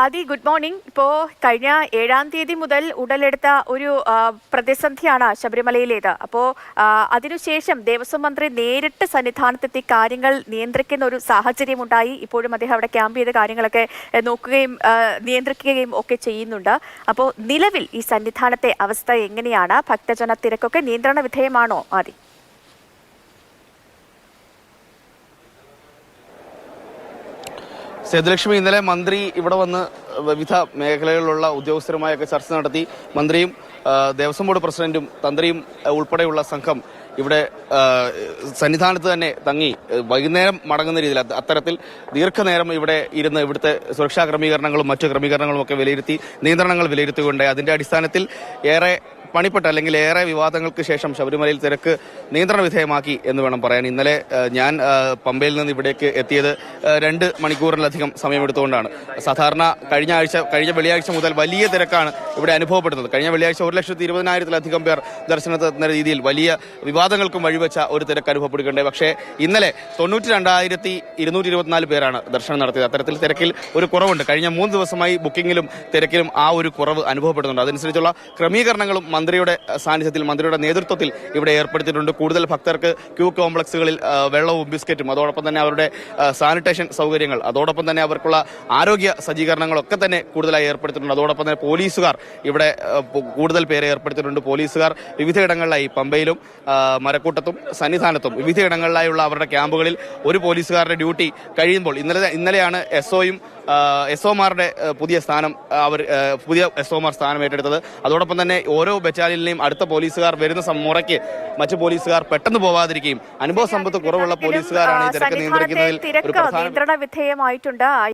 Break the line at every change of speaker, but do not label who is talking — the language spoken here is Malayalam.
ആദി, ഗുഡ് മോർണിംഗ്. ഇപ്പോൾ കഴിഞ്ഞ 7-ാം തീയതി മുതൽ ഉടലെടുത്ത ഒരു പ്രതിസന്ധിയാണ് ശബരിമലയിലേത്. അപ്പോൾ അതിനുശേഷം ദേവസ്വം മന്ത്രി നേരിട്ട് സന്നിധാനത്തെത്തി കാര്യങ്ങൾ നിയന്ത്രിക്കുന്ന ഒരു സാഹചര്യമുണ്ടായി. ഇപ്പോഴും അദ്ദേഹം അവിടെ ക്യാമ്പ് ചെയ്ത കാര്യങ്ങളൊക്കെ നോക്കുകയും നിയന്ത്രിക്കുകയും ഒക്കെ ചെയ്യുന്നുണ്ട്. അപ്പോൾ നിലവിൽ ഈ സന്നിധാനത്തെ അവസ്ഥ എങ്ങനെയാണ്? ഭക്തജന തിരക്കൊക്കെ നിയന്ത്രണ വിധേയമാണോ ആദി?
സേതുലക്ഷ്മി, ഇന്നലെ മന്ത്രി ഇവിടെ വന്ന് വിവിധ മേഖലകളിലുള്ള ഉദ്യോഗസ്ഥരുമായൊക്കെ ചർച്ച നടത്തി. മന്ത്രിയും ദേവസ്വം ബോർഡ് പ്രസിഡന്റും തന്ത്രിയും ഉൾപ്പെടെയുള്ള സംഘം ഇവിടെ സന്നിധാനത്ത് തന്നെ തങ്ങി വൈകുന്നേരം മടങ്ങുന്ന രീതിയിൽ അത്തരത്തിൽ ദീർഘനേരം ഇവിടെ ഇരുന്ന് ഇവിടുത്തെ സുരക്ഷാ ക്രമീകരണങ്ങളും മറ്റു ക്രമീകരണങ്ങളും ഒക്കെ വിലയിരുത്തി നിയന്ത്രണങ്ങൾ വിലയിരുത്തുകയുണ്ടായി. അതിന്റെ അടിസ്ഥാനത്തിൽ ഏറെ പണിപ്പെട്ട അല്ലെങ്കിൽ ഏറെ വിവാദങ്ങൾക്ക് ശേഷം ശബരിമലയിൽ തിരക്ക് നിയന്ത്രണ വിധേയമാക്കി എന്ന് വേണം പറയാൻ. ഇന്നലെ ഞാൻ പമ്പയിൽ നിന്ന് ഇവിടേക്ക് എത്തിയത് 2 മണിക്കൂറിലധികം സമയമെടുത്തുകൊണ്ടാണ്. സാധാരണ കഴിഞ്ഞ വെള്ളിയാഴ്ച മുതൽ വലിയ തിരക്കാണ് ഇവിടെ അനുഭവപ്പെടുന്നത്. കഴിഞ്ഞ വെള്ളിയാഴ്ച 1,20,000-ലധികം പേർ ദർശനത്തിനെത്തുന്ന രീതിയിൽ വലിയ വിവാദങ്ങൾക്കും വഴിവെച്ച ഒരു തിരക്ക് അനുഭവപ്പെടുകയുണ്ടായി. പക്ഷേ ഇന്നലെ 92,224 പേരാണ് ദർശനം നടത്തിയത്. അത്തരത്തിൽ തിരക്കിൽ ഒരു കുറവുണ്ട്. കഴിഞ്ഞ 3 ദിവസമായി ബുക്കിംഗിലും തിരക്കിലും ആ ഒരു കുറവ് അനുഭവപ്പെടുന്നുണ്ട്. അതനുസരിച്ചുള്ള ക്രമീകരണങ്ങളും മന്ത്രിയുടെ സാന്നിധ്യത്തിൽ മന്ത്രിയുടെ നേതൃത്വത്തിൽ ഇവിടെ ഏർപ്പെടുത്തിയിട്ടുണ്ട്. കൂടുതൽ ഭക്തർക്ക് ക്യൂ കോംപ്ലക്സുകളിൽ വെള്ളവും ബിസ്ക്കറ്റും അതോടൊപ്പം തന്നെ അവരുടെ സാനിറ്റേഷൻ സൗകര്യങ്ങൾ അതോടൊപ്പം തന്നെ അവർക്കുള്ള ആരോഗ്യ സജ്ജീകരണങ്ങളൊക്കെ തന്നെ കൂടുതലായി ഏർപ്പെടുത്തിയിട്ടുണ്ട്. അതോടൊപ്പം തന്നെ പോലീസുകാർ ഇവിടെ കൂടുതൽ പേരെ ഏർപ്പെടുത്തിയിട്ടുണ്ട്. പോലീസുകാർ വിവിധയിടങ്ങളിലായി പമ്പയിലും മരക്കൂട്ടത്തും സന്നിധാനത്തും വിവിധയിടങ്ങളിലായുള്ള അവരുടെ ക്യാമ്പുകളിൽ ഒരു പോലീസുകാരുടെ ഡ്യൂട്ടി കഴിയുമ്പോൾ ഇന്നലെയാണ് എസ്ഒമാരുടെ പുതിയ എസ്ഒമാർ സ്ഥാനം ഏറ്റെടുത്തത്. അതോടൊപ്പം തന്നെ ഓരോ ബറ്റാലിയനിലെയും അടുത്ത പോലീസുകാർ വരുന്ന മുറയ്ക്ക് മറ്റു പോലീസുകാർ പെട്ടെന്ന് പോവാതിരിക്കുകയും അനുഭവ സമ്പത്ത് കുറവുള്ള പോലീസുകാരാണ് ഈ തിരക്ക് നിയന്ത്രിക്കുന്നതിൽ
നിയന്ത്രണ വിധേയമായിട്ടുണ്ട്.